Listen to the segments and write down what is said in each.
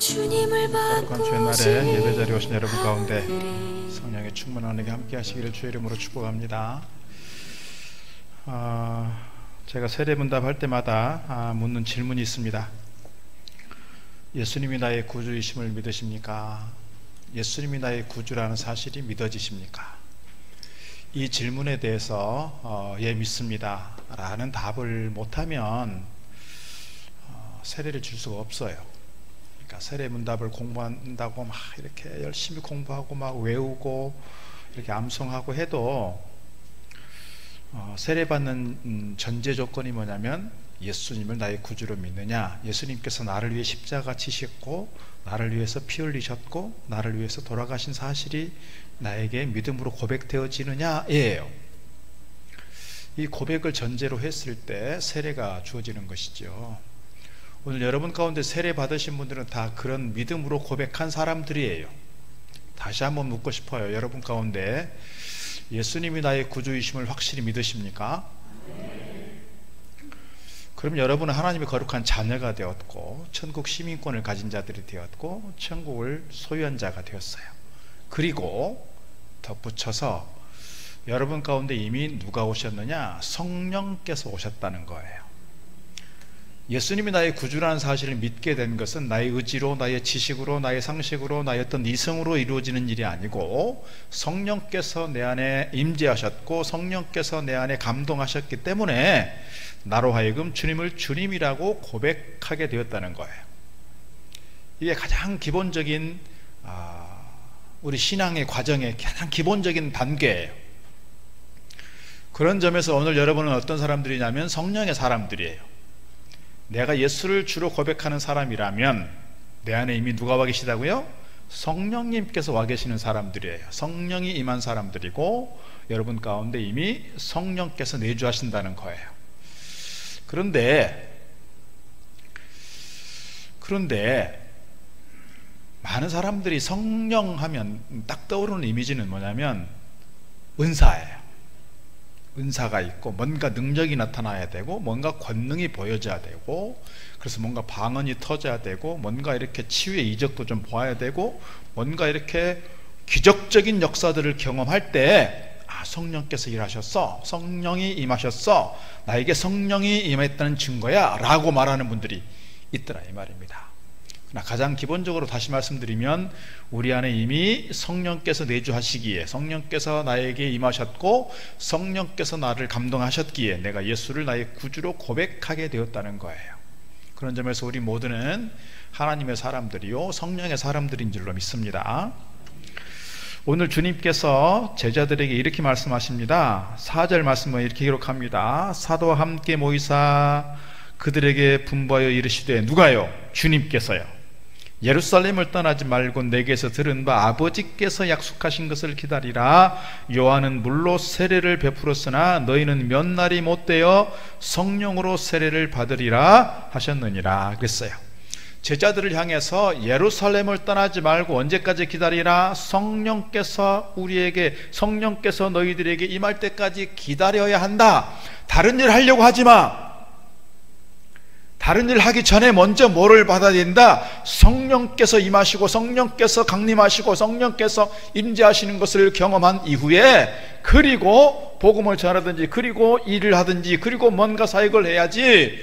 거룩한 주의 날에 예배자리에 오신 여러분 가운데 성령의 충만한 은혜가 함께 하시기를 주의 이름으로 축복합니다. 제가 세례문답 할 때마다 묻는 질문이 있습니다. 예수님이 나의 구주이심을 믿으십니까? 예수님이 나의 구주라는 사실이 믿어지십니까? 이 질문에 대해서 예, 믿습니다 라는 답을 못하면 세례를 줄 수가 없어요. 그러니까 세례 문답을 공부한다고 막 이렇게 열심히 공부하고 막 외우고 이렇게 암송하고 해도 세례받는 전제 조건이 뭐냐면 예수님을 나의 구주로 믿느냐, 예수님께서 나를 위해 십자가 지셨고 나를 위해서 피 흘리셨고 나를 위해서 돌아가신 사실이 나에게 믿음으로 고백되어지느냐예요. 이 고백을 전제로 했을 때 세례가 주어지는 것이죠. 오늘 여러분 가운데 세례 받으신 분들은 다 그런 믿음으로 고백한 사람들이에요. 다시 한번 묻고 싶어요. 여러분 가운데 예수님이 나의 구주이심을 확실히 믿으십니까? 그럼 여러분은 하나님의 거룩한 자녀가 되었고 천국 시민권을 가진 자들이 되었고 천국을 소유한 자가 되었어요. 그리고 덧붙여서 여러분 가운데 이미 누가 오셨느냐? 성령께서 오셨다는 거예요. 예수님이 나의 구주라는 사실을 믿게 된 것은 나의 의지로, 나의 지식으로, 나의 상식으로, 나의 어떤 이성으로 이루어지는 일이 아니고 성령께서 내 안에 임재하셨고 성령께서 내 안에 감동하셨기 때문에 나로 하여금 주님을 주님이라고 고백하게 되었다는 거예요. 이게 가장 기본적인 우리 신앙의 과정의 가장 기본적인 단계예요. 그런 점에서 오늘 여러분은 어떤 사람들이냐면 성령의 사람들이에요. 내가 예수를 주로 고백하는 사람이라면 내 안에 이미 누가 와 계시다고요? 성령님께서 와 계시는 사람들이에요. 성령이 임한 사람들이고 여러분 가운데 이미 성령께서 내주하신다는 거예요. 그런데 많은 사람들이 성령 하면 딱 떠오르는 이미지는 뭐냐면 은사예요. 은사가 있고 뭔가 능력이 나타나야 되고 뭔가 권능이 보여져야 되고 그래서 뭔가 방언이 터져야 되고 뭔가 이렇게 치유의 이적도 좀 보아야 되고 뭔가 이렇게 기적적인 역사들을 경험할 때 성령께서 일하셨어, 성령이 임하셨어, 나에게 성령이 임했다는 증거야 라고 말하는 분들이 있더라 이 말입니다. 그러나 가장 기본적으로 다시 말씀드리면 우리 안에 이미 성령께서 내주하시기에 성령께서 나에게 임하셨고 성령께서 나를 감동하셨기에 내가 예수를 나의 구주로 고백하게 되었다는 거예요. 그런 점에서 우리 모두는 하나님의 사람들이요 성령의 사람들인 줄로 믿습니다. 오늘 주님께서 제자들에게 이렇게 말씀하십니다. 4절 말씀을 이렇게 기록합니다. 사도와 함께 모이사 그들에게 분부하여 이르시되 누가요? 주님께서요. 예루살렘을 떠나지 말고 내게서 들은 바 아버지께서 약속하신 것을 기다리라. 요한은 물로 세례를 베풀었으나 너희는 몇 날이 못되어 성령으로 세례를 받으리라 하셨느니라 그랬어요. 제자들을 향해서 예루살렘을 떠나지 말고 언제까지 기다리라? 성령께서 너희들에게 임할 때까지 기다려야 한다. 다른 일 하려고 하지 마. 다른 일 하기 전에 먼저 뭐를 받아야 된다? 성령께서 임하시고 성령께서 강림하시고 성령께서 임재하시는 것을 경험한 이후에 그리고 복음을 전하든지 그리고 일을 하든지 그리고 뭔가 사역을 해야지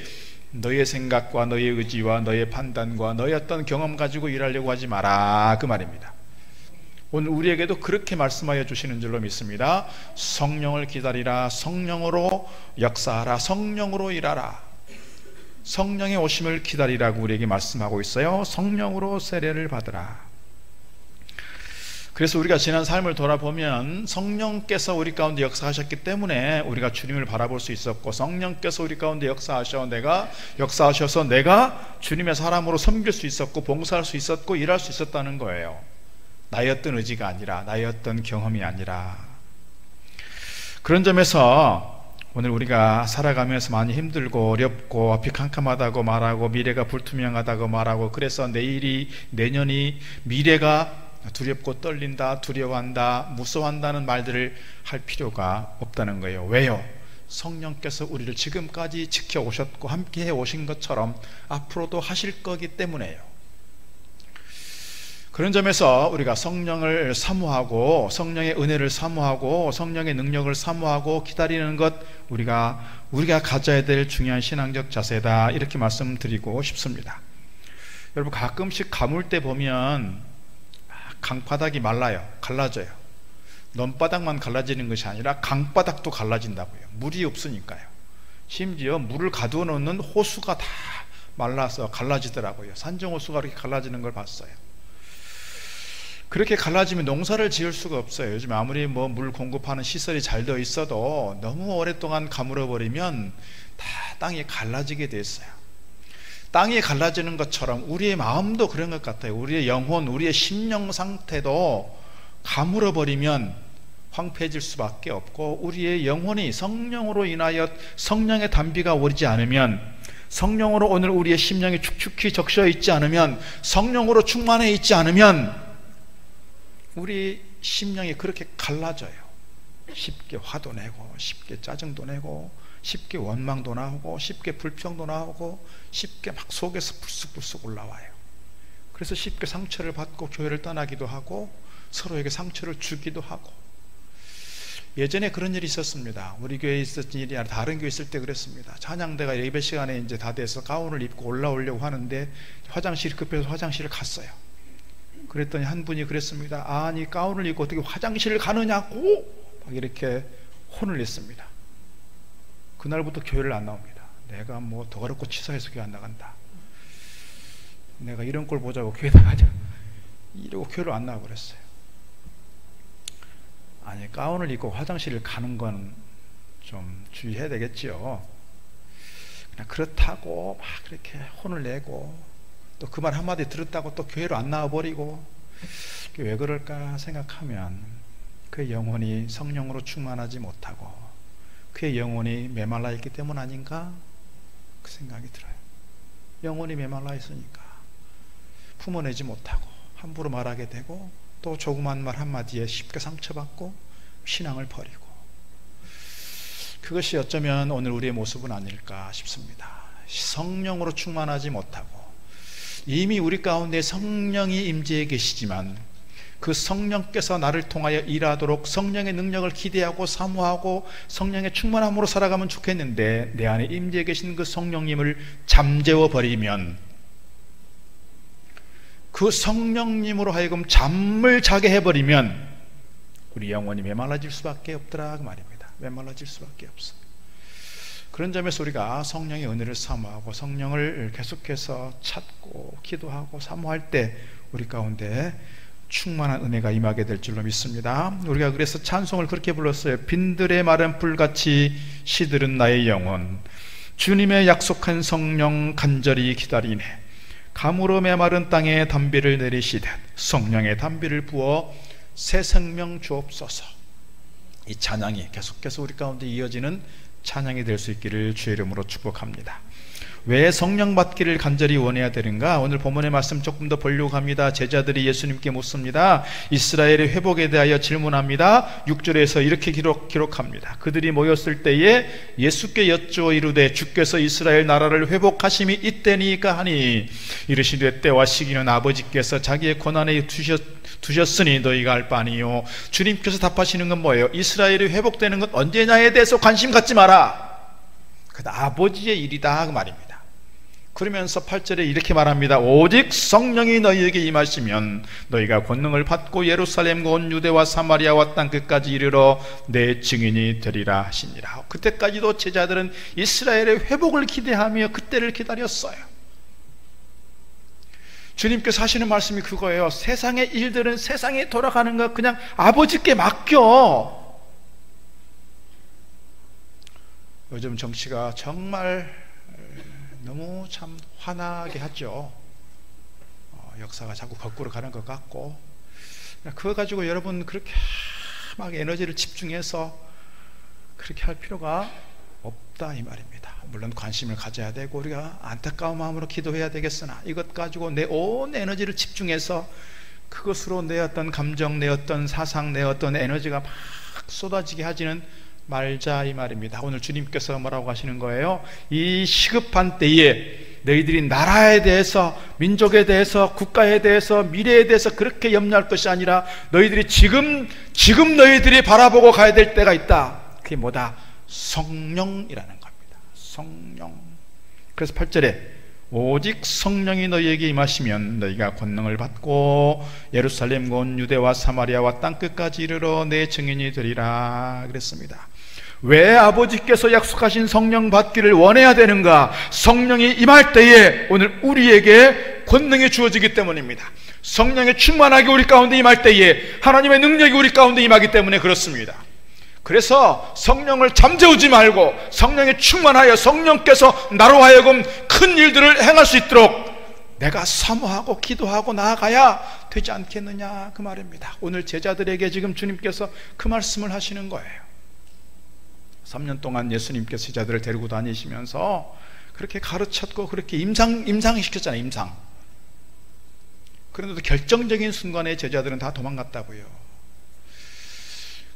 너의 생각과 너의 의지와 너의 판단과 너의 어떤 경험 가지고 일하려고 하지 마라 그 말입니다. 오늘 우리에게도 그렇게 말씀하여 주시는 줄로 믿습니다. 성령을 기다리라. 성령으로 역사하라. 성령으로 일하라. 성령의 오심을 기다리라고 우리에게 말씀하고 있어요. 성령으로 세례를 받으라. 그래서 우리가 지난 삶을 돌아보면 성령께서 우리 가운데 역사하셨기 때문에 우리가 주님을 바라볼 수 있었고 성령께서 우리 가운데 역사하셔서 내가 주님의 사람으로 섬길 수 있었고 봉사할 수 있었고 일할 수 있었다는 거예요. 나의 어떤 의지가 아니라 나의 어떤 경험이 아니라. 그런 점에서 오늘 우리가 살아가면서 많이 힘들고 어렵고 앞이 캄캄하다고 말하고 미래가 불투명하다고 말하고 그래서 내일이 내년이 미래가 두렵고 떨린다, 두려워한다, 무서워한다는 말들을 할 필요가 없다는 거예요. 왜요? 성령께서 우리를 지금까지 지켜오셨고 함께 해오신 것처럼 앞으로도 하실 거기 때문에요. 그런 점에서 우리가 성령을 사모하고 성령의 은혜를 사모하고 성령의 능력을 사모하고 기다리는 것, 우리가 가져야 될 중요한 신앙적 자세다, 이렇게 말씀드리고 싶습니다. 여러분, 가끔씩 가물 때 보면 강바닥이 말라요. 갈라져요. 논바닥만 갈라지는 것이 아니라 강바닥도 갈라진다고요. 물이 없으니까요. 심지어 물을 가두어 놓는 호수가 다 말라서 갈라지더라고요. 산정호수가 그렇게 갈라지는 걸 봤어요. 그렇게 갈라지면 농사를 지을 수가 없어요. 요즘 아무리 물 공급하는 시설이 잘 되어 있어도 너무 오랫동안 가물어 버리면 다 땅이 갈라지게 돼 있어요. 땅이 갈라지는 것처럼 우리의 마음도 그런 것 같아요. 우리의 영혼, 우리의 심령 상태도 가물어 버리면 황폐해질 수밖에 없고, 우리의 영혼이 성령으로 인하여 성령의 단비가 오르지 않으면, 성령으로 오늘 우리의 심령이 축축히 적셔 있지 않으면, 성령으로 충만해 있지 않으면 우리 심령이 그렇게 갈라져요. 쉽게 화도 내고, 쉽게 짜증도 내고, 쉽게 원망도 나오고, 쉽게 불평도 나오고, 쉽게 막 속에서 불쑥불쑥 올라와요. 그래서 쉽게 상처를 받고 교회를 떠나기도 하고 서로에게 상처를 주기도 하고. 예전에 그런 일이 있었습니다. 우리 교회에 있었던 일이 아니라 다른 교회 있을 때 그랬습니다. 찬양대가 예배 시간에 이제 다 돼서 가운을 입고 올라오려고 하는데 화장실이 급해서 화장실을 갔어요. 그랬더니 한 분이 그랬습니다. 아니, 가운을 입고 어떻게 화장실을 가느냐고 막 이렇게 혼을 냈습니다. 그날부터 교회를 안 나옵니다. 내가 더럽고 치사해서 교회 안 나간다. 내가 이런 걸 보자고 교회 나가자, 이러고 교회를 안 나가고 그랬어요. 아니, 가운을 입고 화장실을 가는 건 좀 주의해야 되겠지요. 그냥 그렇다고 막 그렇게 혼을 내고, 또 그 말 한마디 들었다고 또 교회로 안 나와버리고, 왜 그럴까 생각하면 그의 영혼이 성령으로 충만하지 못하고 그의 영혼이 메말라 있기 때문 아닌가, 그 생각이 들어요. 영혼이 메말라 있으니까 품어내지 못하고 함부로 말하게 되고, 또 조그만 말 한마디에 쉽게 상처받고 신앙을 버리고, 그것이 어쩌면 오늘 우리의 모습은 아닐까 싶습니다. 성령으로 충만하지 못하고, 이미 우리 가운데 성령이 임재해 계시지만 그 성령께서 나를 통하여 일하도록 성령의 능력을 기대하고 사모하고 성령의 충만함으로 살아가면 좋겠는데, 내 안에 임재해 계신 그 성령님을 잠재워 버리면, 그 성령님으로 하여금 잠을 자게 해버리면 우리 영혼이 메말라질 수밖에 없더라, 그 말입니다. 메말라질 수밖에 없어. 그런 점에서 우리가 성령의 은혜를 사모하고 성령을 계속해서 찾고 기도하고 사모할 때 우리 가운데 충만한 은혜가 임하게 될 줄로 믿습니다. 우리가 그래서 찬송을 그렇게 불렀어요. 빈들의 마른 불같이 시들은 나의 영혼, 주님의 약속한 성령 간절히 기다리네. 가물어 메마른 땅에 단비를 내리시듯 성령의 단비를 부어 새 생명 주옵소서. 이 찬양이 계속해서 우리 가운데 이어지는 찬양이 될 수 있기를 주의 이름으로 축복합니다. 왜 성령 받기를 간절히 원해야 되는가? 오늘 본문의 말씀 조금 더 보려고 합니다. 제자들이 예수님께 묻습니다. 이스라엘의 회복에 대하여 질문합니다. 6절에서 이렇게 기록합니다. 그들이 모였을 때에 예수께 여쭈어 이르되 주께서 이스라엘 나라를 회복하심이 이때니까 하니, 이르시되 때와 시기는 아버지께서 자기의 권한에 두셨으니 너희가 알 바 아니요. 주님께서 답하시는 건 뭐예요? 이스라엘이 회복되는 건 언제냐에 대해서 관심 갖지 마라. 그건 아버지의 일이다, 그 말입니다. 그러면서 8절에 이렇게 말합니다. 오직 성령이 너희에게 임하시면 너희가 권능을 받고 예루살렘과 온 유대와 사마리아와 땅 끝까지 이르러 내 증인이 되리라 하시니라. 그때까지도 제자들은 이스라엘의 회복을 기대하며 그때를 기다렸어요. 주님께서 하시는 말씀이 그거예요. 세상의 일들은 세상에 돌아가는 거 그냥 아버지께 맡겨. 요즘 정치가 정말 너무 참 화나게 하죠. 역사가 자꾸 거꾸로 가는 것 같고, 그거 가지고 여러분 그렇게 막 에너지를 집중해서 그렇게 할 필요가 없다, 이 말입니다. 물론 관심을 가져야 되고 우리가 안타까운 마음으로 기도해야 되겠으나, 이것 가지고 내 온 에너지를 집중해서 그것으로 내 어떤 감정, 내 어떤 사상, 내 어떤 에너지가 막 쏟아지게 하지는 말자, 이 말입니다. 오늘 주님께서 뭐라고 하시는 거예요? 이 시급한 때에 너희들이 나라에 대해서, 민족에 대해서, 국가에 대해서, 미래에 대해서 그렇게 염려할 것이 아니라 너희들이 지금 너희들이 바라보고 가야 될 때가 있다. 그게 뭐다? 성령이라는 겁니다. 성령. 그래서 8절에 오직 성령이 너희에게 임하시면 너희가 권능을 받고 예루살렘과 온 유대와 사마리아와 땅끝까지 이르러 내 증인이 되리라 그랬습니다. 왜 아버지께서 약속하신 성령 받기를 원해야 되는가? 성령이 임할 때에 오늘 우리에게 권능이 주어지기 때문입니다. 성령의 충만하게 우리 가운데 임할 때에 하나님의 능력이 우리 가운데 임하기 때문에 그렇습니다. 그래서 성령을 잠재우지 말고 성령에 충만하여 성령께서 나로 하여금 큰 일들을 행할 수 있도록 내가 사모하고 기도하고 나아가야 되지 않겠느냐 그 말입니다. 오늘 제자들에게 지금 주님께서 그 말씀을 하시는 거예요. 3년 동안 예수님께서 제자들을 데리고 다니시면서 그렇게 가르쳤고 그렇게 임상시켰잖아요. 임상. 그런데도 결정적인 순간에 제자들은 다 도망갔다고요.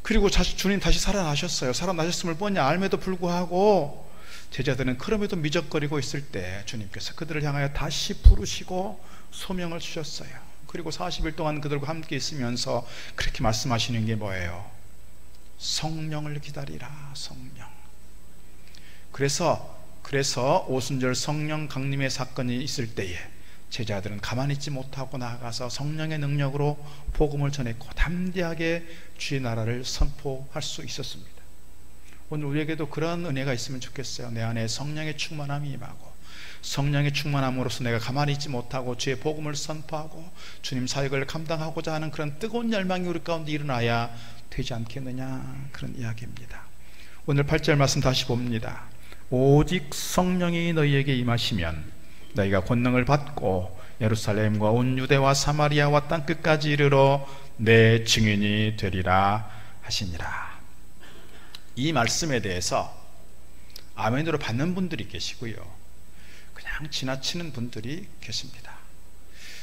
그리고 주님 다시 살아나셨어요. 살아나셨음을 뻔히 알매도 불구하고 제자들은 그럼에도 미적거리고 있을 때 주님께서 그들을 향하여 다시 부르시고 소명을 주셨어요. 그리고 40일 동안 그들과 함께 있으면서 그렇게 말씀하시는 게 뭐예요? 성령을 기다리라. 성령. 그래서 오순절 성령 강림의 사건이 있을 때에 제자들은 가만히 있지 못하고 나아가서 성령의 능력으로 복음을 전했고 담대하게 주의 나라를 선포할 수 있었습니다. 오늘 우리에게도 그런 은혜가 있으면 좋겠어요. 내 안에 성령의 충만함이 임하고 성령의 충만함으로써 내가 가만히 있지 못하고 주의 복음을 선포하고 주님 사역을 감당하고자 하는 그런 뜨거운 열망이 우리 가운데 일어나야 되지 않겠느냐 그런 이야기입니다. 오늘 8절 말씀 다시 봅니다. 오직 성령이 너희에게 임하시면 너희가 권능을 받고 예루살렘과 온 유대와 사마리아와 땅끝까지 이르러 내 증인이 되리라 하시니라. 이 말씀에 대해서 아멘으로 받는 분들이 계시고요, 그냥 지나치는 분들이 계십니다.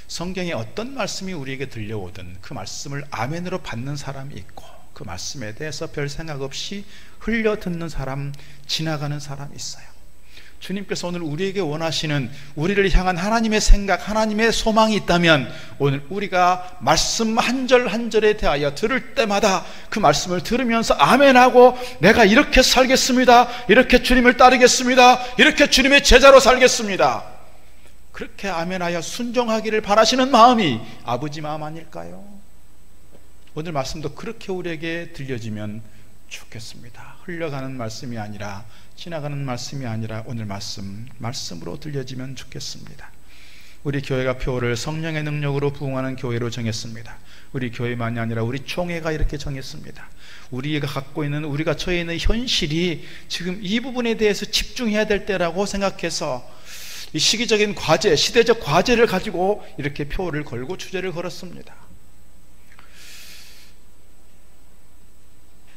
성경에 어떤 말씀이 우리에게 들려오든 그 말씀을 아멘으로 받는 사람이 있고 그 말씀에 대해서 별 생각 없이 흘려 듣는 사람, 지나가는 사람이 있어요. 주님께서 오늘 우리에게 원하시는 우리를 향한 하나님의 생각, 하나님의 소망이 있다면 오늘 우리가 말씀 한 절 한 절에 대하여 들을 때마다 그 말씀을 들으면서 아멘하고 내가 이렇게 살겠습니다, 이렇게 주님을 따르겠습니다, 이렇게 주님의 제자로 살겠습니다, 그렇게 아멘하여 순종하기를 바라시는 마음이 아버지 마음 아닐까요? 오늘 말씀도 그렇게 우리에게 들려지면 좋겠습니다. 흘려가는 말씀이 아니라, 지나가는 말씀이 아니라 오늘 말씀으로 들려지면 좋겠습니다. 우리 교회가 표를 성령의 능력으로 부흥하는 교회로 정했습니다. 우리 교회만이 아니라 우리 총회가 이렇게 정했습니다. 우리가 갖고 있는, 우리가 처해 있는 현실이 지금 이 부분에 대해서 집중해야 될 때라고 생각해서 이 시기적인 과제, 시대적 과제를 가지고 이렇게 표를 걸고 주제를 걸었습니다.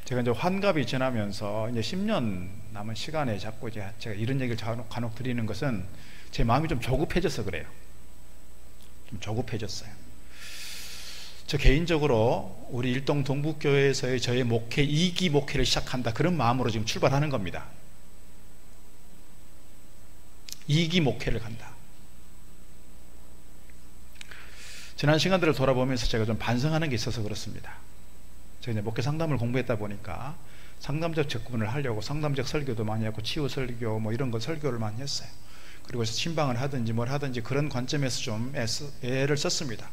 제가 이제 환갑이 지나면서 이제 10년 남은 시간에 자꾸 이제 제가 이런 얘기를 간혹 드리는 것은 제 마음이 좀 조급해져서 그래요. 좀 조급해졌어요. 저 개인적으로 우리 일동 동북교회에서의 저의 목회, 2기 목회를 시작한다, 그런 마음으로 지금 출발하는 겁니다. 2기 목회를 간다. 지난 시간들을 돌아보면서 제가 좀 반성하는 게 있어서 그렇습니다. 제가 이제 목회 상담을 공부했다 보니까 상담적 접근을 하려고 상담적 설교도 많이 했고 치유 설교 뭐 이런 거 설교를 많이 했어요. 그리고 신방을 하든지 뭘 하든지 그런 관점에서 좀 애를 썼습니다.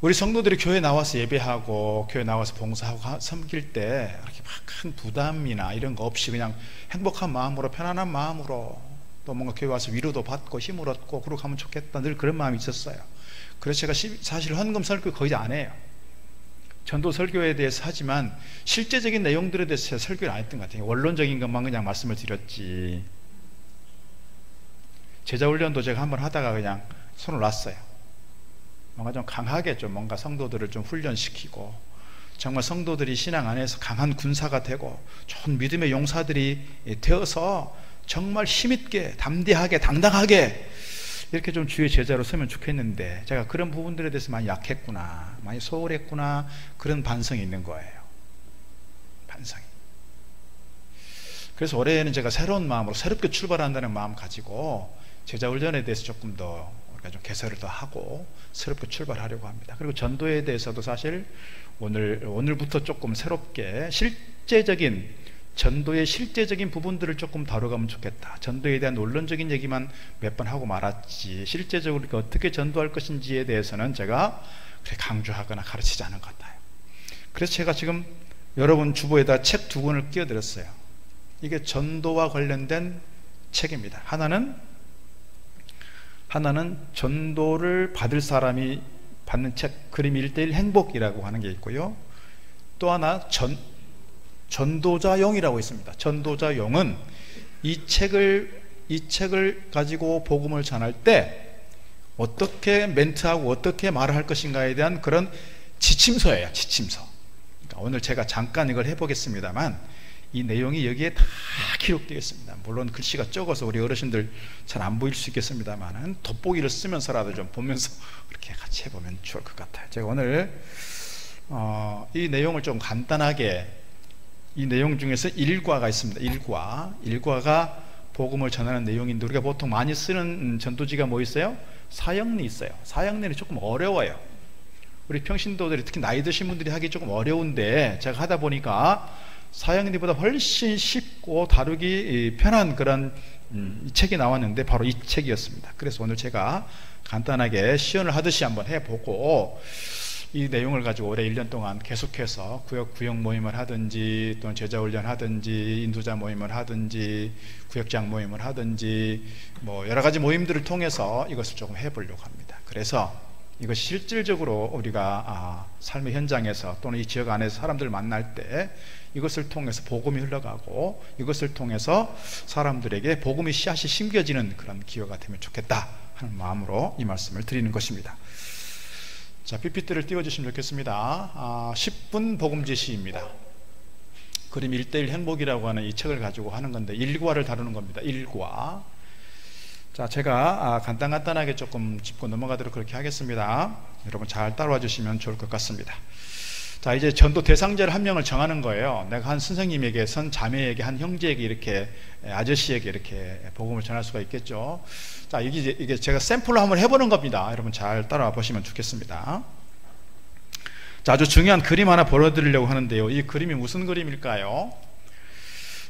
우리 성도들이 교회 나와서 예배하고 교회 나와서 봉사하고 섬길 때 이렇게 막 큰 부담이나 이런 거 없이 그냥 행복한 마음으로, 편안한 마음으로, 또 뭔가 교회 와서 위로도 받고 힘을 얻고 그러고 가면 좋겠다, 늘 그런 마음이 있었어요. 그래서 제가 사실 헌금 설교 거의 안 해요. 전도 설교에 대해서 하지만 실제적인 내용들에 대해서 제가 설교를 안 했던 것 같아요. 원론적인 것만 그냥 말씀을 드렸지. 제자훈련도 제가 한번 하다가 그냥 손을 놨어요. 뭔가 좀 강하게 좀 뭔가 성도들을 좀 훈련시키고 정말 성도들이 신앙 안에서 강한 군사가 되고 좋은 믿음의 용사들이 되어서 정말 힘있게, 담대하게, 당당하게 이렇게 좀 주의 제자로 서면 좋겠는데 제가 그런 부분들에 대해서 많이 약했구나, 많이 소홀했구나, 그런 반성이 있는 거예요. 반성이. 그래서 올해는 제가 새로운 마음으로 새롭게 출발한다는 마음 가지고 제자훈련에 대해서 조금 더 우리가 좀 개설을 더 하고 새롭게 출발하려고 합니다. 그리고 전도에 대해서도 사실 오늘부터 조금 새롭게 실제적인 전도의 실제적인 부분들을 조금 다뤄가면 좋겠다. 전도에 대한 논론적인 얘기만 몇 번 하고 말았지 실제적으로 어떻게 전도할 것인지에 대해서는 제가 그렇게 강조하거나 가르치지 않은 것 같아요. 그래서 제가 지금 여러분 주보에다 책 2권을 끼워드렸어요. 이게 전도와 관련된 책입니다. 하나는 전도를 받을 사람이 받는 책, 그림 1:1 행복이라고 하는 게 있고요. 또 하나 전도자용이라고 있습니다. 전도자용은 이 책을 가지고 복음을 전할 때 어떻게 멘트하고 어떻게 말을 할 것인가에 대한 그런 지침서예요. 지침서. 그러니까 오늘 제가 잠깐 이걸 해보겠습니다만 이 내용이 여기에 다 기록되어 있습니다. 물론 글씨가 적어서 우리 어르신들 잘 안 보일 수 있겠습니다만 돋보기를 쓰면서라도 좀 보면서 이렇게 같이 해보면 좋을 것 같아요. 제가 오늘 이 내용을 좀 간단하게, 이 내용 중에서 1과가 있습니다. 1과가 복음을 전하는 내용인데 우리가 보통 많이 쓰는 전도지가 뭐 있어요? 사역리 있어요. 사역리는 조금 어려워요. 우리 평신도들이 특히 나이 드신 분들이 하기 조금 어려운데 제가 하다 보니까 사역리보다 훨씬 쉽고 다루기 편한 그런 책이 나왔는데 바로 이 책이었습니다. 그래서 오늘 제가 간단하게 시연을 하듯이 한번 해보고 이 내용을 가지고 올해 1년 동안 계속해서 구역 모임을 하든지 또는 제자훈련 하든지 인도자 모임을 하든지 구역장 모임을 하든지 뭐 여러 가지 모임들을 통해서 이것을 조금 해보려고 합니다. 그래서 이것이 실질적으로 우리가 삶의 현장에서 또는 이 지역 안에서 사람들을 만날 때 이것을 통해서 복음이 흘러가고 이것을 통해서 사람들에게 복음의 씨앗이 심겨지는 그런 기회가 되면 좋겠다 하는 마음으로 이 말씀을 드리는 것입니다. 자, PPT를 띄워주시면 좋겠습니다. 10분 복음제시입니다. 그림 1:1 행복이라고 하는 이 책을 가지고 하는 건데 1과를 다루는 겁니다. 1과. 자, 제가 간단하게 조금 짚고 넘어가도록 그렇게 하겠습니다. 여러분 잘 따라와 주시면 좋을 것 같습니다. 자, 이제 전도 대상자를 한 명을 정하는 거예요. 내가 한 선생님에게, 선 자매에게, 한 형제에게, 이렇게 아저씨에게 이렇게 복음을 전할 수가 있겠죠. 자, 이게 제가 샘플로 한번 해보는 겁니다. 여러분 잘 따라와 보시면 좋겠습니다. 자, 아주 중요한 그림 하나 보여드리려고 하는데요. 이 그림이 무슨 그림일까요?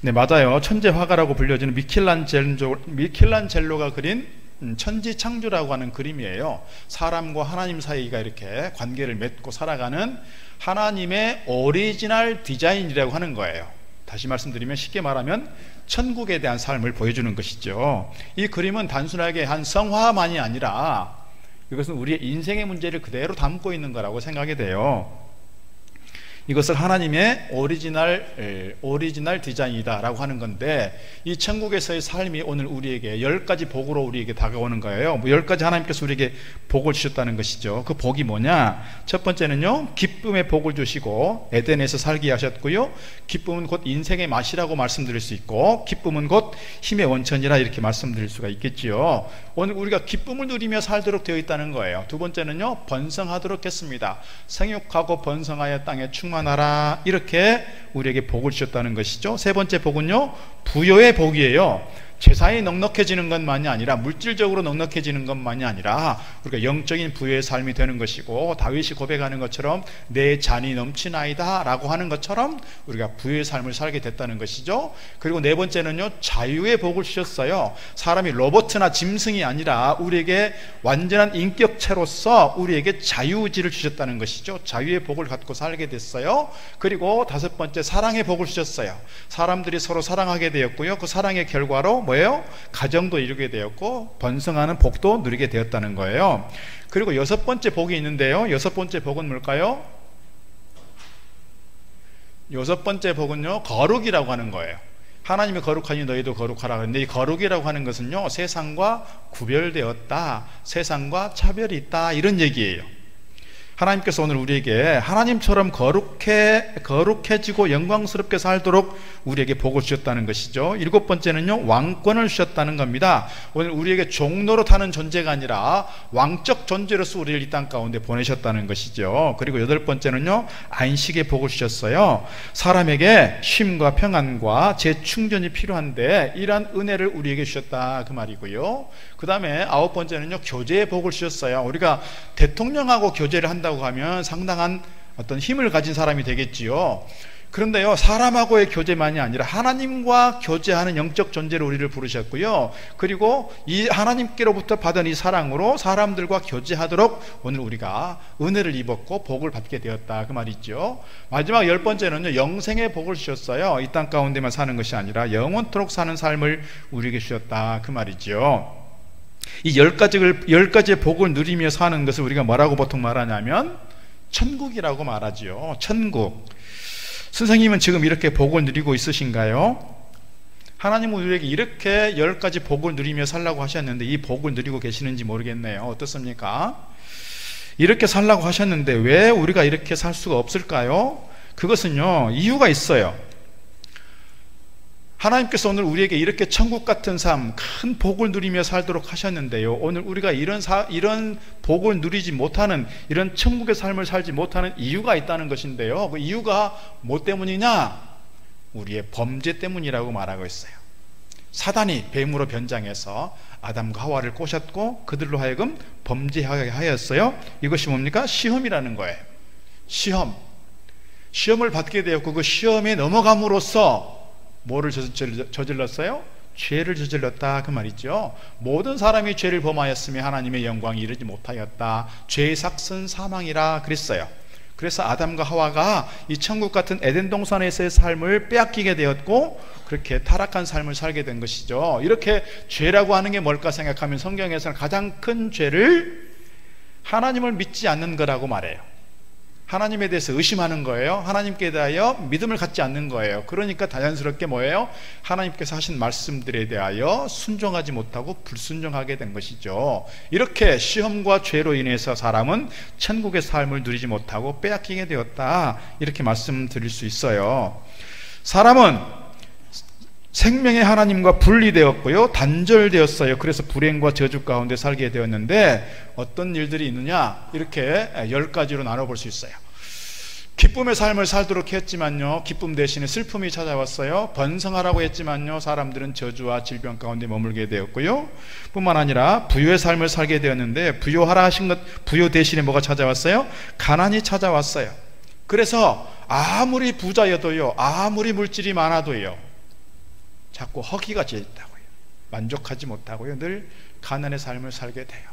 네, 맞아요. 천재 화가라고 불려지는 미켈란젤로가 그린 천지창조라고 하는 그림이에요. 사람과 하나님 사이가 이렇게 관계를 맺고 살아가는 하나님의 오리지널 디자인이라고 하는 거예요. 다시 말씀드리면 쉽게 말하면 천국에 대한 삶을 보여주는 것이죠. 이 그림은 단순하게 한 성화만이 아니라 이것은 우리의 인생의 문제를 그대로 담고 있는 거라고 생각이 돼요. 이것을 하나님의 오리지널 디자인이다 라고 하는 건데, 이 천국에서의 삶이 오늘 우리에게 10가지 복으로 우리에게 다가오는 거예요. 10가지 하나님께서 우리에게 복을 주셨다는 것이죠. 그 복이 뭐냐? 첫 번째는요, 기쁨의 복을 주시고 에덴에서 살게 하셨고요, 기쁨은 곧 인생의 맛이라고 말씀드릴 수 있고, 기쁨은 곧 힘의 원천이라 이렇게 말씀드릴 수가 있겠지요. 오늘 우리가 기쁨을 누리며 살도록 되어 있다는 거예요. 두 번째는요, 번성하도록 했습니다. 생육하고 번성하여 땅에 충만하라, 이렇게 우리에게 복을 주셨다는 것이죠. 세 번째 복은요, 부여의 복이에요. 재산이 넉넉해지는 것만이 아니라, 물질적으로 넉넉해지는 것만이 아니라 우리가 영적인 부여의 삶이 되는 것이고, 다윗이 고백하는 것처럼 내 잔이 넘치나이다 라고 하는 것처럼 우리가 부여의 삶을 살게 됐다는 것이죠. 그리고 네 번째는요, 자유의 복을 주셨어요. 사람이 로봇이나 짐승이 아니라 우리에게 완전한 인격체로서 우리에게 자유의지를 주셨다는 것이죠. 자유의 복을 갖고 살게 됐어요. 그리고 다섯 번째, 사랑의 복을 주셨어요. 사람들이 서로 사랑하게 되었고요, 그 사랑의 결과로 뭐예요? 가정도 이루게 되었고 번성하는 복도 누리게 되었다는 거예요. 그리고 여섯 번째 복이 있는데요, 여섯 번째 복은 뭘까요? 여섯 번째 복은요, 거룩이라고 하는 거예요. 하나님이 거룩하니 너희도 거룩하라. 그런데 이 거룩이라고 하는 것은요, 세상과 구별되었다, 세상과 차별이 있다, 이런 얘기예요. 하나님께서 오늘 우리에게 하나님처럼 거룩해지고 영광스럽게 살도록 우리에게 복을 주셨다는 것이죠. 7번째는요, 왕권을 주셨다는 겁니다. 오늘 우리에게 종노릇하는 존재가 아니라 왕적 존재로서 우리를 이 땅 가운데 보내셨다는 것이죠. 그리고 8번째는요, 안식의 복을 주셨어요. 사람에게 쉼과 평안과 재충전이 필요한데 이러한 은혜를 우리에게 주셨다, 그 말이고요. 그 다음에 9번째는요, 교제의 복을 주셨어요. 우리가 대통령하고 교제를 한다고 하면 상당한 어떤 힘을 가진 사람이 되겠지요. 그런데요, 사람하고의 교제만이 아니라 하나님과 교제하는 영적 존재로 우리를 부르셨고요. 그리고 이 하나님께로부터 받은 이 사랑으로 사람들과 교제하도록 오늘 우리가 은혜를 입었고 복을 받게 되었다, 그 말이죠. 마지막 10번째는요, 영생의 복을 주셨어요. 이 땅 가운데만 사는 것이 아니라 영원토록 사는 삶을 우리에게 주셨다, 그 말이죠. 이 10가지의 복을 누리며 사는 것을 우리가 뭐라고 보통 말하냐면 천국이라고 말하지요. 천국. 선생님은 지금 이렇게 복을 누리고 있으신가요? 하나님은 우리에게 이렇게 10가지 복을 누리며 살라고 하셨는데 이 복을 누리고 계시는지 모르겠네요. 어떻습니까? 이렇게 살라고 하셨는데 왜 우리가 이렇게 살 수가 없을까요? 그것은요, 이유가 있어요. 하나님께서 오늘 우리에게 이렇게 천국 같은 삶, 큰 복을 누리며 살도록 하셨는데요, 오늘 우리가 이런 복을 누리지 못하는, 이런 천국의 삶을 살지 못하는 이유가 있다는 것인데요, 그 이유가 뭐 때문이냐? 우리의 범죄 때문이라고 말하고 있어요. 사단이 뱀으로 변장해서 아담과 하와를 꼬셨고 그들로 하여금 범죄하게 하였어요. 이것이 뭡니까? 시험이라는 거예요. 시험을 받게 되었고 그 시험에 넘어감으로써 뭐를 저질렀어요? 죄를 저질렀다, 그 말이죠. 모든 사람이 죄를 범하였으며 하나님의 영광이 이르지 못하였다. 죄의 삭은 사망이라 그랬어요. 그래서 아담과 하와가 이 천국 같은 에덴 동산에서의 삶을 빼앗기게 되었고 그렇게 타락한 삶을 살게 된 것이죠. 이렇게 죄라고 하는 게 뭘까 생각하면 성경에서는 가장 큰 죄를 하나님을 믿지 않는 거라고 말해요. 하나님에 대해서 의심하는 거예요. 하나님께 대하여 믿음을 갖지 않는 거예요. 그러니까 자연스럽게 뭐예요? 하나님께서 하신 말씀들에 대하여 순종하지 못하고 불순종하게 된 것이죠. 이렇게 시험과 죄로 인해서 사람은 천국의 삶을 누리지 못하고 빼앗기게 되었다, 이렇게 말씀드릴 수 있어요. 사람은 생명의 하나님과 분리되었고요, 단절되었어요. 그래서 불행과 저주 가운데 살게 되었는데 어떤 일들이 있느냐, 이렇게 10가지로 나눠볼 수 있어요. 기쁨의 삶을 살도록 했지만요, 기쁨 대신에 슬픔이 찾아왔어요. 번성하라고 했지만요, 사람들은 저주와 질병 가운데 머물게 되었고요. 뿐만 아니라 부유의 삶을 살게 되었는데 부유하라 하신 것, 부유 대신에 뭐가 찾아왔어요? 가난이 찾아왔어요. 그래서 아무리 부자여도요, 아무리 물질이 많아도요, 자꾸 허기가 져있다고요. 만족하지 못하고요, 늘 가난의 삶을 살게 돼요.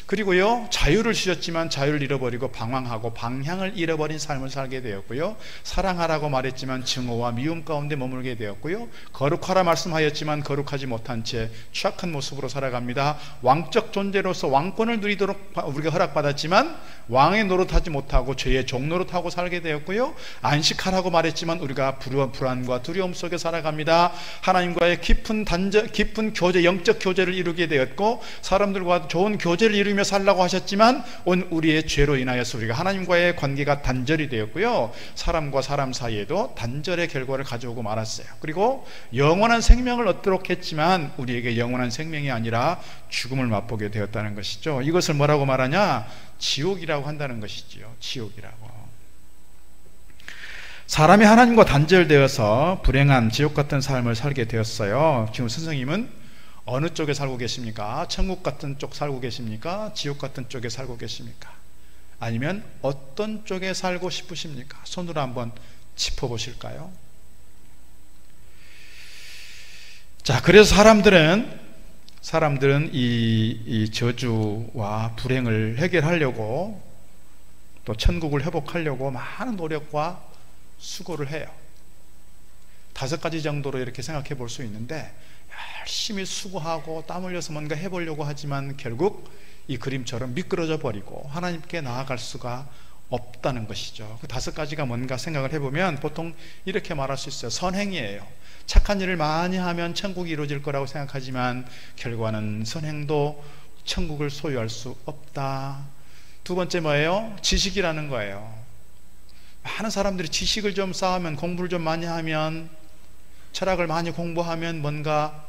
그리고요, 자유를 주셨지만 자유를 잃어버리고 방황하고 방향을 잃어버린 삶을 살게 되었고요, 사랑하라고 말했지만 증오와 미움 가운데 머물게 되었고요, 거룩하라 말씀하였지만 거룩하지 못한 채 취약한 모습으로 살아갑니다. 왕적 존재로서 왕권을 누리도록 우리가 허락받았지만 왕의 노릇하지 못하고 죄의 종노릇하고 살게 되었고요, 안식하라고 말했지만 우리가 불안과 두려움 속에 살아갑니다. 하나님과의 깊은 교제, 영적 교제를 이루게 되었고 사람들과 좋은 교제를 이루며 살라고 하셨지만 오늘 우리의 죄로 인하여서 우리가 하나님과의 관계가 단절이 되었고요, 사람과 사람 사이에도 단절의 결과를 가져오고 말았어요. 그리고 영원한 생명을 얻도록 했지만 우리에게 영원한 생명이 아니라 죽음을 맛보게 되었다는 것이죠. 이것을 뭐라고 말하냐? 지옥이라고 한다는 것이지요. 지옥이라고. 사람이 하나님과 단절되어서 불행한 지옥 같은 삶을 살게 되었어요. 지금 선생님은 어느 쪽에 살고 계십니까? 천국 같은 쪽 살고 계십니까? 지옥 같은 쪽에 살고 계십니까? 아니면 어떤 쪽에 살고 싶으십니까? 손으로 한번 짚어보실까요? 자, 그래서 사람들은 이 저주와 불행을 해결하려고 또 천국을 회복하려고 많은 노력과 수고를 해요. 5가지 정도로 이렇게 생각해 볼 수 있는데, 열심히 수고하고 땀 흘려서 뭔가 해보려고 하지만 결국 이 그림처럼 미끄러져 버리고 하나님께 나아갈 수가 없다는 것이죠. 그 5가지가 뭔가 생각을 해보면 보통 이렇게 말할 수 있어요. 선행이에요. 착한 일을 많이 하면 천국이 이루어질 거라고 생각하지만 결과는 선행도 천국을 소유할 수 없다. 두 번째 뭐예요? 지식이라는 거예요. 많은 사람들이 지식을 좀 쌓으면, 공부를 좀 많이 하면, 철학을 많이 공부하면 뭔가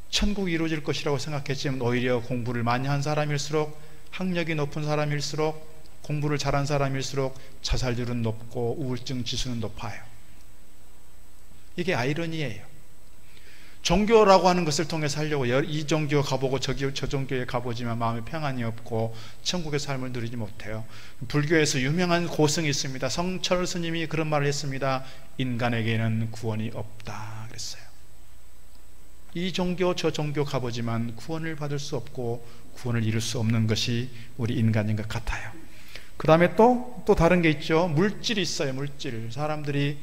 천국이 이루어질 것이라고 생각했지만 오히려 공부를 많이 한 사람일수록, 학력이 높은 사람일수록, 공부를 잘한 사람일수록 자살률은 높고 우울증 지수는 높아요. 이게 아이러니예요. 종교라고 하는 것을 통해 살려고 이 종교 가보고 저 종교에 가보지만 마음에 평안이 없고 천국의 삶을 누리지 못해요. 불교에서 유명한 고승이 있습니다. 성철 스님이 그런 말을 했습니다. 인간에게는 구원이 없다 그랬어요. 이 종교 저 종교 가보지만 구원을 받을 수 없고 구원을 이룰 수 없는 것이 우리 인간인 것 같아요. 그 다음에 또 다른 게 있죠. 물질이 있어요. 물질. 사람들이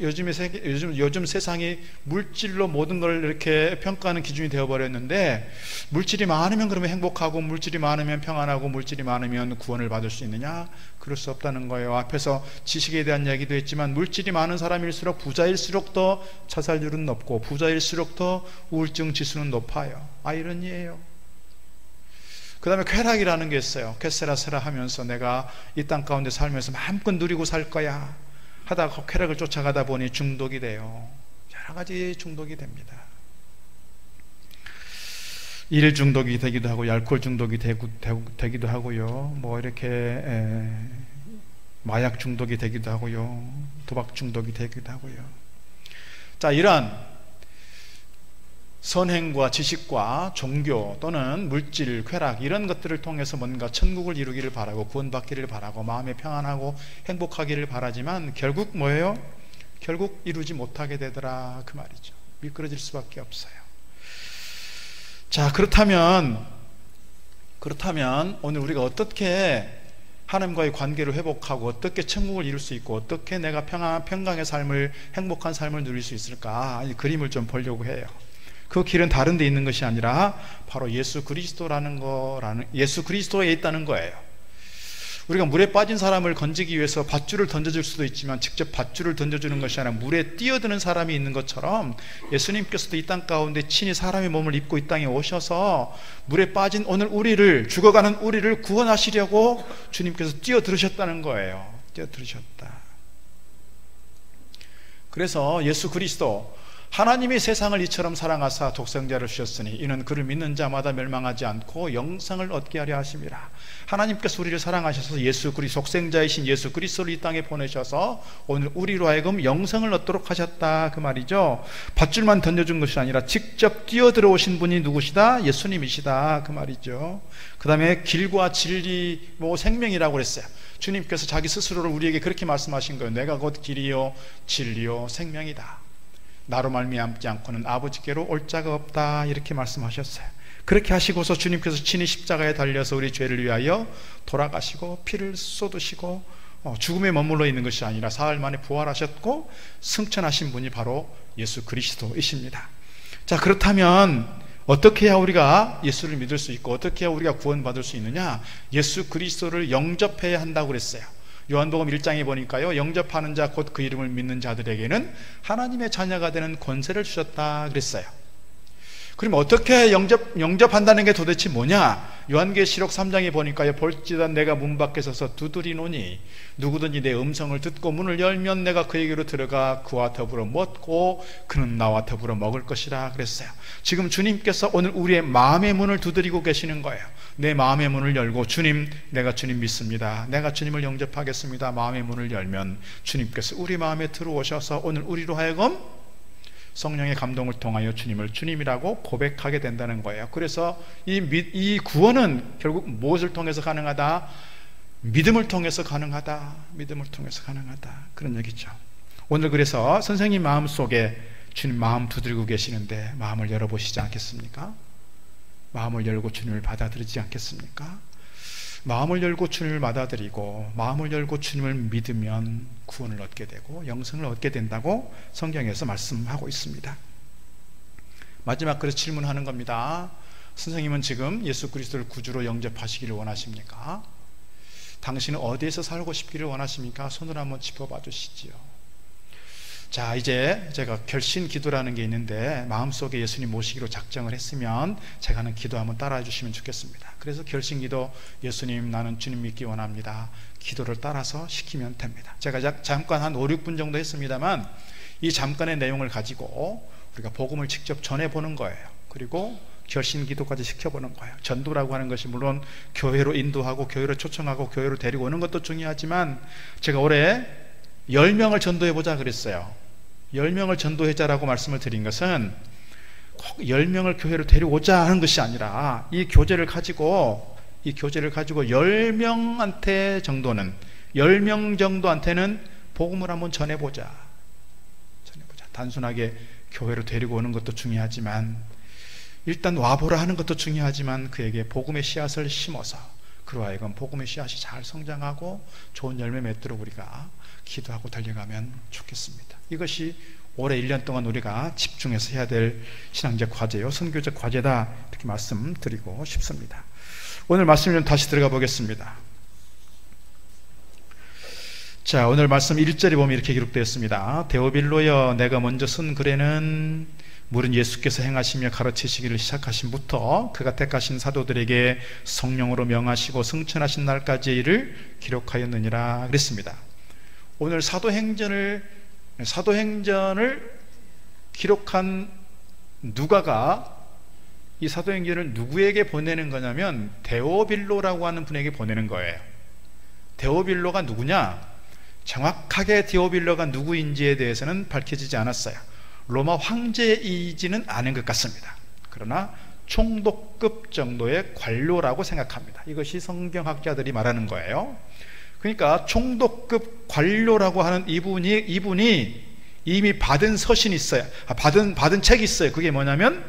요즘 세상이 물질로 모든 걸 이렇게 평가하는 기준이 되어버렸는데, 물질이 많으면 그러면 행복하고, 물질이 많으면 평안하고, 물질이 많으면 구원을 받을 수 있느냐? 그럴 수 없다는 거예요. 앞에서 지식에 대한 이야기도 했지만 물질이 많은 사람일수록, 부자일수록 더 자살률은 높고, 부자일수록 더 우울증 지수는 높아요. 아이러니예요. 그 다음에 쾌락이라는 게 있어요. 쾌세라세라 하면서 내가 이 땅 가운데 살면서 마음껏 누리고 살 거야 하다가 쾌락을 쫓아가다 보니 중독이 돼요. 여러 가지 중독이 됩니다. 일 중독이 되기도 하고, 알코올 중독이 되기도 하고요. 뭐 이렇게 마약 중독이 되기도 하고요. 도박 중독이 되기도 하고요. 자, 이런 선행과 지식과 종교 또는 물질, 쾌락 이런 것들을 통해서 뭔가 천국을 이루기를 바라고 구원받기를 바라고 마음에 평안하고 행복하기를 바라지만 결국 뭐예요? 결국 이루지 못하게 되더라 그 말이죠. 미끄러질 수밖에 없어요. 자, 그렇다면 오늘 우리가 어떻게 하나님과의 관계를 회복하고 어떻게 천국을 이룰 수 있고 어떻게 내가 평강의 삶을, 행복한 삶을 누릴 수 있을까? 이 그림을 좀 보려고 해요. 그 길은 다른 데 있는 것이 아니라 바로 예수 그리스도에 있다는 거예요. 우리가 물에 빠진 사람을 건지기 위해서 밧줄을 던져줄 수도 있지만 직접 밧줄을 던져주는 것이 아니라 물에 뛰어드는 사람이 있는 것처럼 예수님께서도 이 땅 가운데 친히 사람의 몸을 입고 이 땅에 오셔서 물에 빠진 오늘 죽어가는 우리를 구원하시려고 주님께서 뛰어들으셨다는 거예요. 뛰어들으셨다. 그래서 예수 그리스도, 하나님이 세상을 이처럼 사랑하사 독생자를 주셨으니 이는 그를 믿는 자마다 멸망하지 않고 영생을 얻게 하려 하심이라. 하나님께서 우리를 사랑하셔서 독생자이신 예수 그리스도를 이 땅에 보내셔서 오늘 우리로 하여금 영생을 얻도록 하셨다 그 말이죠. 밧줄만 던져준 것이 아니라 직접 뛰어들어오신 분이 누구시다? 예수님이시다 그 말이죠. 그 다음에 길과 진리, 생명이라고 그랬어요. 주님께서 자기 스스로를 우리에게 그렇게 말씀하신 거예요. 내가 곧 길이요 진리요 생명이다. 나로 말미암지 않고는 아버지께로 올 자가 없다 이렇게 말씀하셨어요. 그렇게 하시고서 주님께서 친히 십자가에 달려서 우리 죄를 위하여 돌아가시고 피를 쏟으시고 죽음에 머물러 있는 것이 아니라 사흘 만에 부활하셨고 승천하신 분이 바로 예수 그리스도이십니다. 자, 그렇다면 어떻게 해야 우리가 예수를 믿을 수 있고 어떻게 해야 우리가 구원받을 수 있느냐? 예수 그리스도를 영접해야 한다고 그랬어요. 요한복음 1장에 보니까요, 영접하는 자 곧 그 이름을 믿는 자들에게는 하나님의 자녀가 되는 권세를 주셨다 그랬어요. 그럼 어떻게 영접한다는 게 도대체 뭐냐? 요한계시록 3장에 보니까요, 볼지다 내가 문 밖에 서서 두드리노니 누구든지 내 음성을 듣고 문을 열면 내가 그에게로 들어가 그와 더불어 먹고 그는 나와 더불어 먹을 것이라 그랬어요. 지금 주님께서 오늘 우리의 마음의 문을 두드리고 계시는 거예요. 내 마음의 문을 열고 주님, 내가 주님 믿습니다. 내가 주님을 영접하겠습니다. 마음의 문을 열면 주님께서 우리 마음에 들어오셔서 오늘 우리로 하여금 성령의 감동을 통하여 주님을 주님이라고 고백하게 된다는 거예요. 그래서 이 구원은 결국 무엇을 통해서 가능하다? 믿음을 통해서 가능하다. 믿음을 통해서 가능하다. 그런 얘기죠. 오늘 그래서 선생님 마음속에 주님 마음 두드리고 계시는데 마음을 열어보시지 않겠습니까? 마음을 열고 주님을 받아들이지 않겠습니까? 마음을 열고 주님을 받아들이고 마음을 열고 주님을 믿으면 구원을 얻게 되고 영생을 얻게 된다고 성경에서 말씀하고 있습니다. 마지막 그래서 질문하는 겁니다. 선생님은 지금 예수 그리스도를 구주로 영접하시기를 원하십니까? 당신은 어디에서 살고 싶기를 원하십니까? 손을 한번 짚어봐 주시지요. 자, 이제 제가 결신 기도라는 게 있는데 마음속에 예수님 모시기로 작정을 했으면 제가 하는 기도 한번 따라해 주시면 좋겠습니다. 그래서 결신 기도, 예수님 나는 주님 믿기 원합니다, 기도를 따라서 시키면 됩니다. 제가 잠깐 한 5, 6분 정도 했습니다만 이 잠깐의 내용을 가지고 우리가 복음을 직접 전해보는 거예요. 그리고 결신 기도까지 시켜보는 거예요. 전도라고 하는 것이 물론 교회로 인도하고 교회로 초청하고 교회로 데리고 오는 것도 중요하지만, 제가 올해 10명을 전도해보자 그랬어요. 10명을 전도해자라고 말씀을 드린 것은 꼭 10명을 교회로 데려오자 하는 것이 아니라 이 교제를 가지고 10명한테 정도는, 10명 정도한테는 복음을 한번 전해보자. 단순하게 교회로 데리고 오는 것도 중요하지만, 일단 와보라 하는 것도 중요하지만, 그에게 복음의 씨앗을 심어서 그로 하여금 복음의 씨앗이 잘 성장하고 좋은 열매 맺도록 우리가 기도하고 달려가면 좋겠습니다. 이것이 올해 1년 동안 우리가 집중해서 해야 될 신앙적 과제요, 선교적 과제다, 이렇게 말씀드리고 싶습니다. 오늘 말씀 좀 다시 들어가 보겠습니다. 자, 오늘 말씀 1절에 보면 이렇게 기록되었습니다. 데오빌로여, 내가 먼저 쓴 글에는 물은 예수께서 행하시며 가르치시기를 시작하신부터 그가 택하신 사도들에게 성령으로 명하시고 승천하신 날까지의 일을 기록하였느니라 그랬습니다. 오늘 사도행전을 기록한 누가가 이 사도행전을 누구에게 보내는 거냐면 데오빌로라고 하는 분에게 보내는 거예요. 데오빌로가 누구냐? 정확하게 데오빌로가 누구인지에 대해서는 밝혀지지 않았어요. 로마 황제이지는 않은 것 같습니다. 그러나 총독급 정도의 관료라고 생각합니다. 이것이 성경학자들이 말하는 거예요. 그러니까 총독급 관료라고 하는 이분이 이미 받은 서신이 있어요. 받은 책이 있어요. 그게 뭐냐면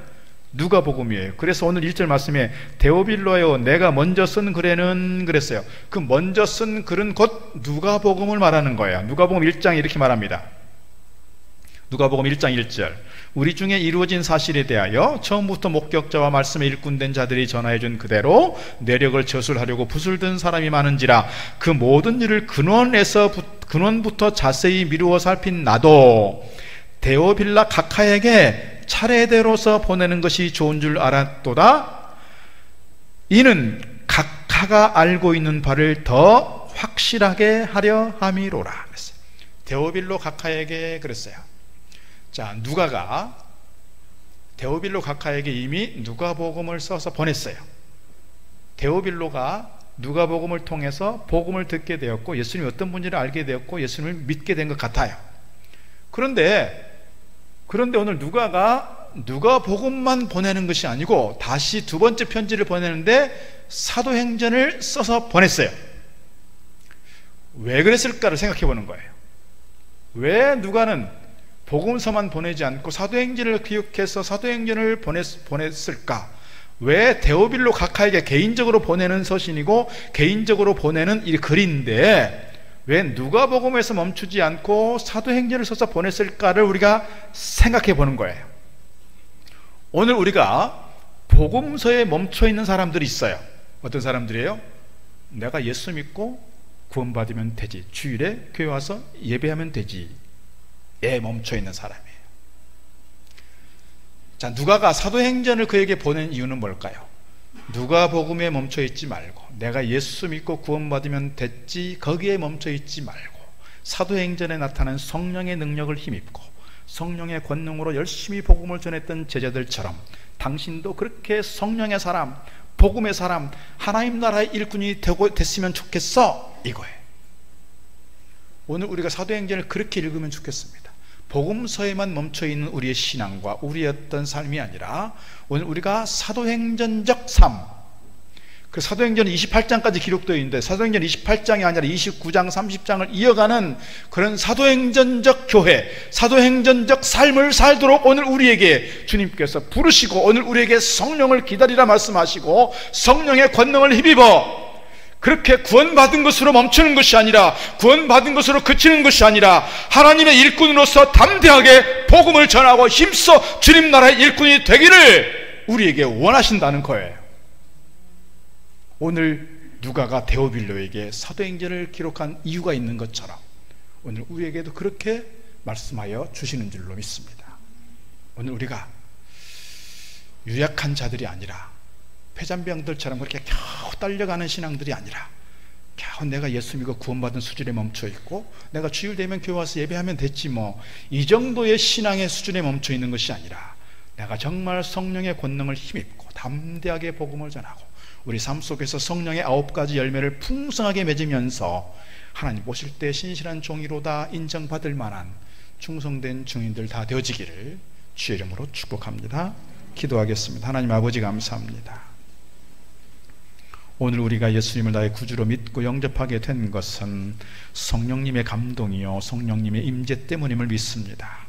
누가복음이에요. 그래서 오늘 1절 말씀에 데오빌로여, 내가 먼저 쓴 글에는 그랬어요. 그 먼저 쓴 글은 곧 누가복음을 말하는 거예요. 누가복음 1장에 이렇게 말합니다. 누가복음 1장 1절, 우리 중에 이루어진 사실에 대하여 처음부터 목격자와 말씀에 일꾼된 자들이 전하여준 그대로 내력을 저술하려고 붓을 든 사람이 많은지라 그 모든 일을 근원부터 자세히 미루어 살핀 나도 데오빌라 각하에게 차례대로서 보내는 것이 좋은 줄 알았도다. 이는 각하가 알고 있는 바를 더 확실하게 하려 함이로라 그랬어요. 데오빌로 각하에게 그랬어요. 자, 누가가 데오빌로 각하에게 이미 누가복음을 써서 보냈어요. 데오빌로가 누가복음을 통해서 복음을 듣게 되었고 예수님이 어떤 분인지를 알게 되었고 예수님을 믿게 된 것 같아요. 그런데 오늘 누가가 누가복음만 보내는 것이 아니고 다시 두 번째 편지를 보내는데 사도행전을 써서 보냈어요. 왜 그랬을까를 생각해 보는 거예요. 왜 누가는 복음서만 보내지 않고 사도행전을 기억해서 사도행전을 보냈을까? 왜 데오빌로 각하에게 개인적으로 보내는 서신이고 개인적으로 보내는 이 글인데 왜 누가복음에서 멈추지 않고 사도행전을 써서 보냈을까를 우리가 생각해 보는 거예요. 오늘 우리가 복음서에 멈춰 있는 사람들이 있어요. 어떤 사람들이에요? 내가 예수 믿고 구원받으면 되지, 주일에 교회 와서 예배하면 되지, 에 멈춰 있는 사람이에요. 자, 누가가 사도행전을 그에게 보낸 이유는 뭘까요? 누가복음에 멈춰 있지 말고 내가 예수 믿고 구원받으면 됐지, 거기에 멈춰 있지 말고 사도행전에 나타난 성령의 능력을 힘입고 성령의 권능으로 열심히 복음을 전했던 제자들처럼 당신도 그렇게 성령의 사람, 복음의 사람, 하나님 나라의 일꾼이 됐으면 좋겠어, 이거예요. 오늘 우리가 사도행전을 그렇게 읽으면 좋겠습니다. 복음서에만 멈춰있는 우리의 신앙과 우리의 어떤 삶이 아니라 오늘 우리가 사도행전적 삶, 그 사도행전 28장까지 기록되어 있는데 사도행전 28장이 아니라 29장, 30장을 이어가는 그런 사도행전적 교회, 사도행전적 삶을 살도록 오늘 우리에게 주님께서 부르시고 오늘 우리에게 성령을 기다리라 말씀하시고 성령의 권능을 힘입어 그렇게 구원받은 것으로 멈추는 것이 아니라 구원받은 것으로 그치는 것이 아니라 하나님의 일꾼으로서 담대하게 복음을 전하고 힘써 주님 나라의 일꾼이 되기를 우리에게 원하신다는 거예요. 오늘 누가가 데오빌로에게 사도행전을 기록한 이유가 있는 것처럼 오늘 우리에게도 그렇게 말씀하여 주시는 줄로 믿습니다. 오늘 우리가 유약한 자들이 아니라 폐잔병들처럼 그렇게 겨우 딸려가는 신앙들이 아니라 겨우 내가 예수 믿고 구원받은 수준에 멈춰 있고 내가 주일 되면 교회 와서 예배하면 됐지 뭐 이 정도의 신앙의 수준에 멈춰 있는 것이 아니라 내가 정말 성령의 권능을 힘입고 담대하게 복음을 전하고 우리 삶 속에서 성령의 9가지 열매를 풍성하게 맺으면서 하나님 보실 때 신실한 종이로다 인정받을 만한 충성된 증인들 다 되어지기를 주의 이름으로 축복합니다. 기도하겠습니다. 하나님 아버지 감사합니다. 오늘 우리가 예수님을 나의 구주로 믿고 영접하게 된 것은 성령님의 감동이요 성령님의 임재 때문임을 믿습니다.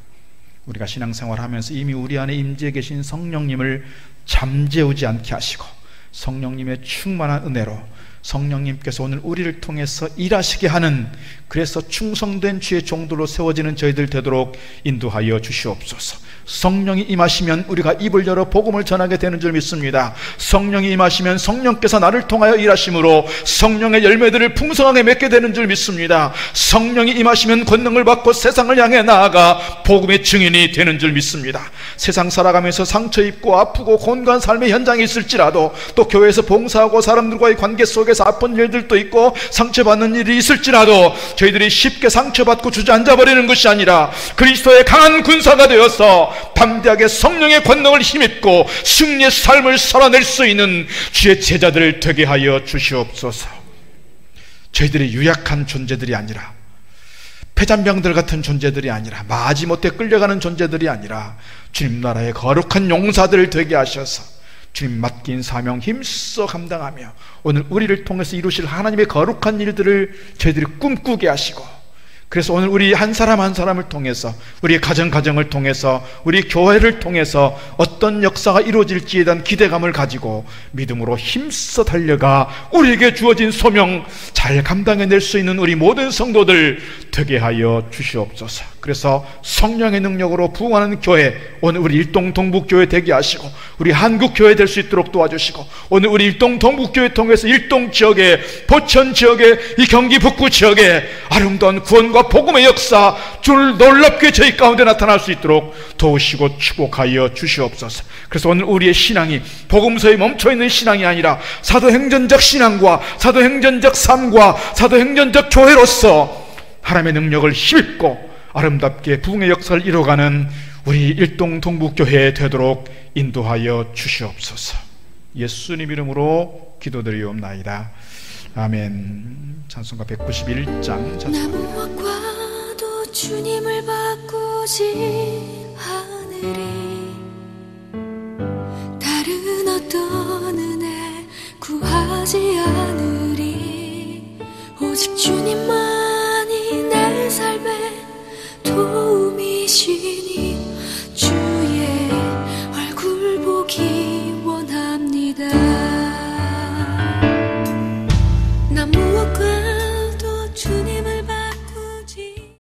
우리가 신앙생활하면서 이미 우리 안에 임재해 계신 성령님을 잠재우지 않게 하시고 성령님의 충만한 은혜로 성령님께서 오늘 우리를 통해서 일하시게 하는 그래서 충성된 주의 종들로 세워지는 저희들 되도록 인도하여 주시옵소서. 성령이 임하시면 우리가 입을 열어 복음을 전하게 되는 줄 믿습니다. 성령이 임하시면 성령께서 나를 통하여 일하심으로 성령의 열매들을 풍성하게 맺게 되는 줄 믿습니다. 성령이 임하시면 권능을 받고 세상을 향해 나아가 복음의 증인이 되는 줄 믿습니다. 세상 살아가면서 상처 입고 아프고 곤고한 삶의 현장에 있을지라도 또 교회에서 봉사하고 사람들과의 관계 속에서 아픈 일들도 있고 상처받는 일이 있을지라도 저희들이 쉽게 상처받고 주저앉아버리는 것이 아니라 그리스도의 강한 군사가 되어서 담대하게 성령의 권능을 힘입고 승리의 삶을 살아낼 수 있는 주의 제자들 되게 하여 주시옵소서. 저희들이 유약한 존재들이 아니라 폐잔병들 같은 존재들이 아니라 마지못해 끌려가는 존재들이 아니라 주님 나라의 거룩한 용사들을 되게 하셔서 주님 맡긴 사명 힘써 감당하며 오늘 우리를 통해서 이루실 하나님의 거룩한 일들을 저희들이 꿈꾸게 하시고 그래서 오늘 우리 한 사람 한 사람을 통해서 우리의 가정을 통해서 우리 교회를 통해서 어떤 역사가 이루어질지에 대한 기대감을 가지고 믿음으로 힘써 달려가 우리에게 주어진 소명 잘 감당해낼 수 있는 우리 모든 성도들 되게 하여 주시옵소서. 그래서 성령의 능력으로 부흥하는 교회 오늘 우리 일동 동북교회 되게 하시고 우리 한국교회 될 수 있도록 도와주시고 오늘 우리 일동 동북교회 통해서 일동 지역에 포천 지역에 이 경기 북부 지역에 아름다운 구원과 복음의 역사 줄 놀랍게 저희 가운데 나타날 수 있도록 도우시고 축복하여 주시옵소서. 그래서 오늘 우리의 신앙이 복음서에 멈춰있는 신앙이 아니라 사도행전적 신앙과 사도행전적 삶과 사도행전적 교회로서 하나님의 능력을 힘입고 아름답게 부흥의 역사를 이뤄가는 우리 일동 동북교회 되도록 인도하여 주시옵소서. 예수님 이름으로 기도드리옵나이다. 아멘. 찬송가 191장 찬송합니다. 나무와과도 주님을 바꾸지 않으리